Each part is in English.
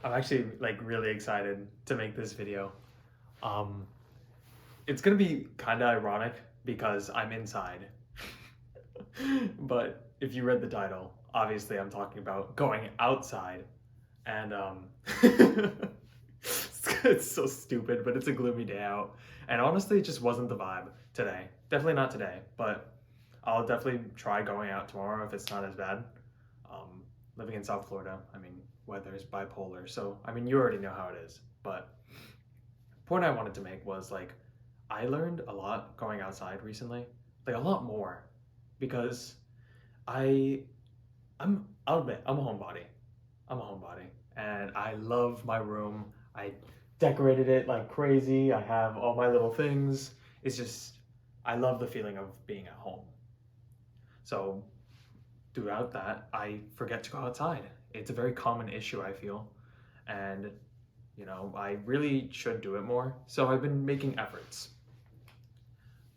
I'm actually like really excited to make this video. Um, it's gonna be kind of ironic because I'm inside. But if you read the title, obviously I'm talking about going outside, and it's so stupid, but it's a gloomy day out, and honestly, it just wasn't the vibe today. Definitely not today, but I'll definitely try going out tomorrow if it's not as bad. Um, Living in South Florida, I mean, weather is bipolar, so I mean, you already know how it is. But the point I wanted to make was like, I learned a lot going outside recently, like a lot more, because I, I'll admit, I'm a homebody. I'm a homebody, and I love my room. I decorated it like crazy. I have all my little things. It's just, I love the feeling of being at home. So throughout that, I forget to go outside. It's a very common issue, I feel. And, I really should do it more. So I've been making efforts.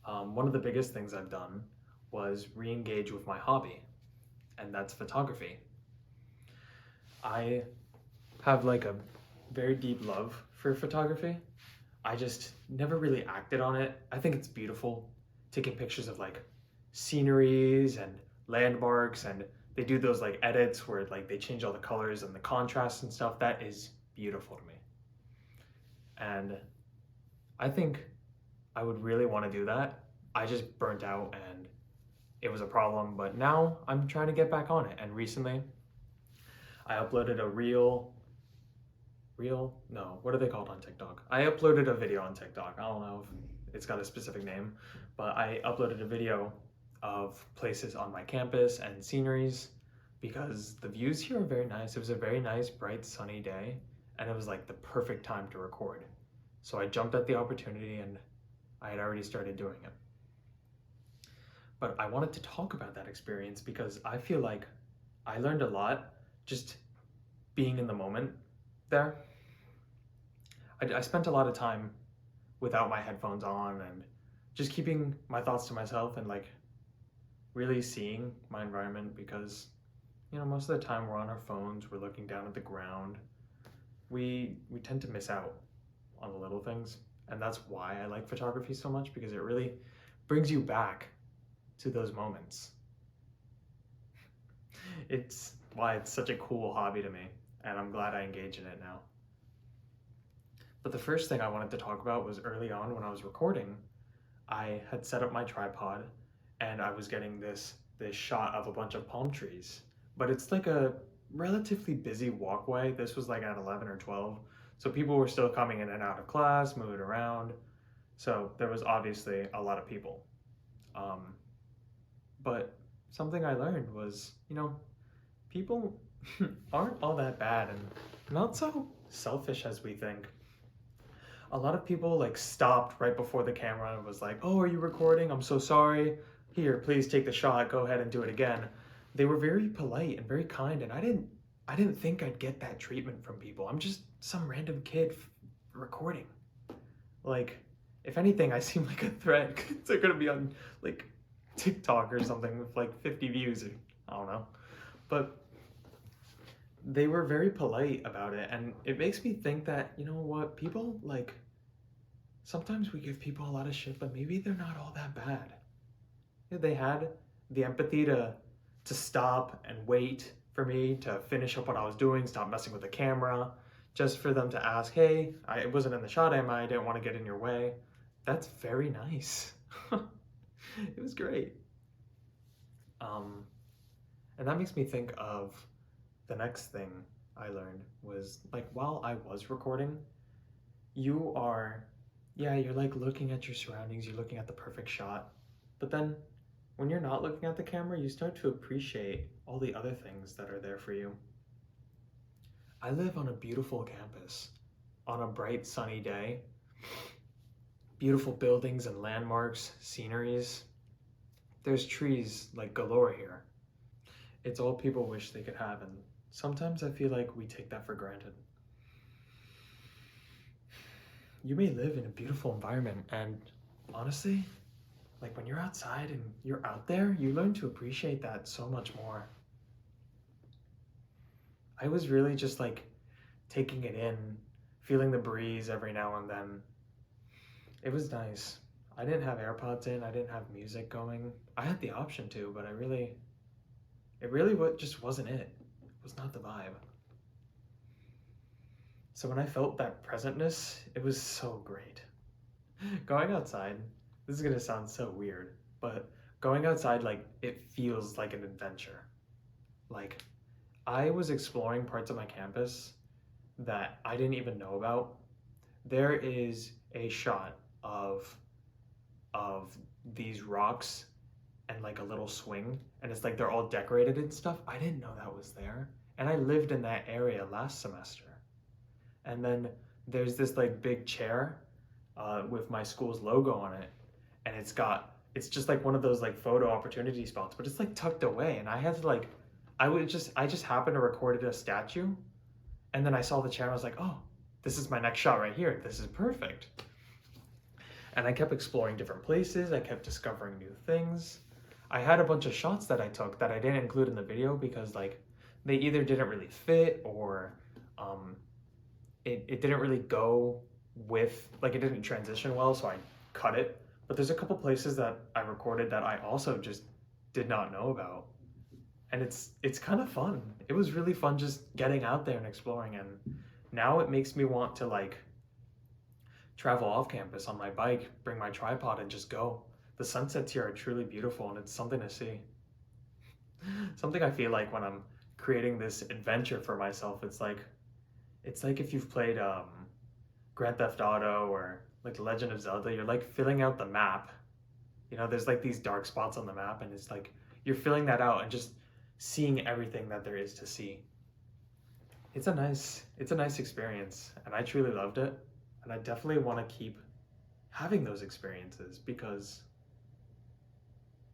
One of the biggest things I've done was re engage with my hobby, and that's photography. I have like a very deep love for photography. I just never really acted on it. I think it's beautiful taking pictures of like sceneries and landmarks, and they do those like edits where like they change all the colors and the contrast and stuff. That is beautiful to me. And I think I would really want to do that. I just burnt out and it was a problem, but now I'm trying to get back on it. And recently I uploaded a no, what are they called on TikTok? I uploaded a video on TikTok. I don't know if it's got a specific name, but I uploaded a video of places on my campus and sceneries because the views here are very nice. It was a very nice, bright, sunny day, and it was like the perfect time to record. So I jumped at the opportunity and I had already started doing it. But I wanted to talk about that experience because I feel like I learned a lot just being in the moment there. I spent a lot of time without my headphones on and just keeping my thoughts to myself and like really seeing my environment because most of the time we're on our phones, we're looking down at the ground. We tend to miss out on the little things, and that's why I like photography so much because it really brings you back to those moments. It's why it's such a cool hobby to me, and I'm glad I engage in it now. But the first thing I wanted to talk about was early on when I was recording, I had set up my tripod and I was getting this shot of a bunch of palm trees. But it's like a relatively busy walkway. This was like at 11 or 12. So people were still coming in and out of class, moving around. So there was obviously a lot of people. Um, but something I learned was, people aren't all that bad and not so selfish as we think. A lot of people like stopped right before the camera and was like, "Oh, are you recording? I'm so sorry. Here, please take the shot. Go ahead and do it again." They were very polite and very kind, and I didn't think I'd get that treatment from people. I'm just some random kid recording. Like, if anything, I seem like a threat. They're gonna be on like TikTok or something with like 50 views. Or, I don't know, but they were very polite about it, and it makes me think that what people like sometimes we give people a lot of shit, but maybe they're not all that bad. Yeah, they had the empathy to stop and wait for me to finish up what I was doing, stop messing with the camera, just for them to ask, "Hey, I wasn't in the shot, am I? I didn't want to get in your way." That's very nice. It was great. Um, and that makes me think of the next thing I learned was like while I was recording, you are, yeah, you're like looking at your surroundings, you're looking at the perfect shot. But then when you're not looking at the camera, you start to appreciate all the other things that are there for you. I live on a beautiful campus on a bright sunny day. Beautiful buildings and landmarks, sceneries. There's trees like galore here. It's all people wish they could have, and sometimes I feel like we take that for granted. You may live in a beautiful environment, and honestly, like when you're outside and you're out there, you learn to appreciate that so much more. I was really just like taking it in, feeling the breeze every now and then. It was nice. I didn't have AirPods in, I didn't have music going. I had the option to, but it really just wasn't it. It was not the vibe. So when I felt that presentness, it was so great. Going outside, this is gonna sound so weird, but going outside, like, it feels like an adventure. Like, I was exploring parts of my campus that I didn't even know about. There is a shot of these rocks and like a little swing, and it's like they're all decorated and stuff. I didn't know that was there. And I lived in that area last semester. And then there's this like big chair with my school's logo on it, and it's just like one of those like photo opportunity spots, but it's like tucked away. And I had to like, I just happened to record a statue, and then I saw the chair. And I was like, oh, this is my next shot right here. This is perfect. And I kept exploring different places. I kept discovering new things. I had a bunch of shots that I took that I didn't include in the video because like they either didn't really fit or it didn't really go with, like, it didn't transition well, so I cut it. But there's a couple places that I recorded that I also just did not know about. And it's kind of fun. It was really fun just getting out there and exploring, and now it makes me want to like travel off campus on my bike, bring my tripod and just go. The sunsets here are truly beautiful and it's something to see. Something I feel like when I'm creating this adventure for myself, it's like if you've played Grand Theft Auto or like The Legend of Zelda, you're like filling out the map. You know, there's like these dark spots on the map, and it's like you're filling that out and just seeing everything that there is to see. It's a nice experience, and I truly loved it. And I definitely want to keep having those experiences because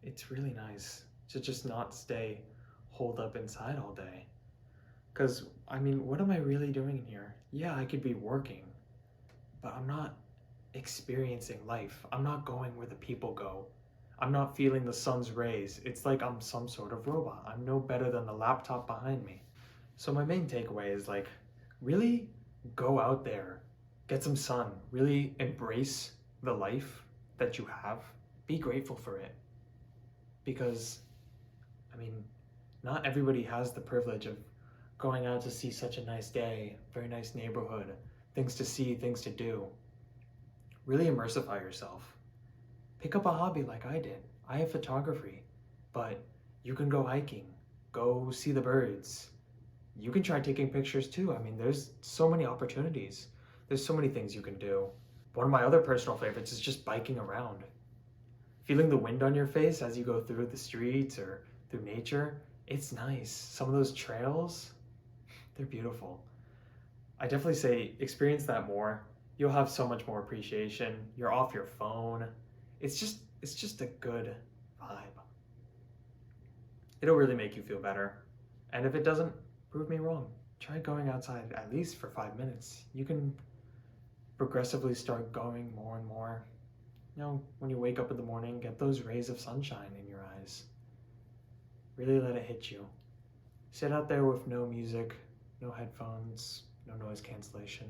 it's really nice to just not stay holed up inside all day. Because, I mean, what am I really doing here? Yeah, I could be working, but I'm not experiencing life. I'm not going where the people go. I'm not feeling the sun's rays. It's like I'm some sort of robot. I'm no better than the laptop behind me. So my main takeaway is like, really go out there, get some sun, really embrace the life that you have. Be grateful for it. Because, I mean, not everybody has the privilege of going out to see such a nice day, very nice neighborhood, things to see, things to do. Really immersify yourself. Pick up a hobby like I did. I have photography, but you can go hiking, go see the birds. You can try taking pictures too. I mean, there's so many opportunities. There's so many things you can do. One of my other personal favorites is just biking around. Feeling the wind on your face as you go through the streets or through nature, it's nice. Some of those trails, they're beautiful. I definitely say experience that more. You'll have so much more appreciation. You're off your phone. It's just a good vibe. It'll really make you feel better. And if it doesn't, prove me wrong. Try going outside at least for 5 minutes. You can progressively start going more and more. You know, when you wake up in the morning, get those rays of sunshine in your eyes. Really let it hit you. Sit out there with no music, no headphones, no noise cancellation.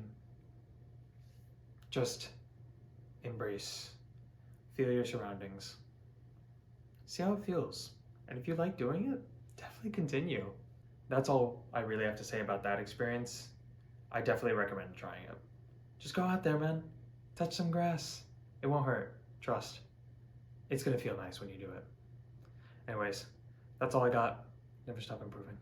Just embrace. Feel your surroundings. See how it feels. And if you like doing it, definitely continue. That's all I really have to say about that experience. I definitely recommend trying it. Just go out there, man. Touch some grass. It won't hurt. Trust. It's gonna feel nice when you do it. Anyways, that's all I got. Never stop improving.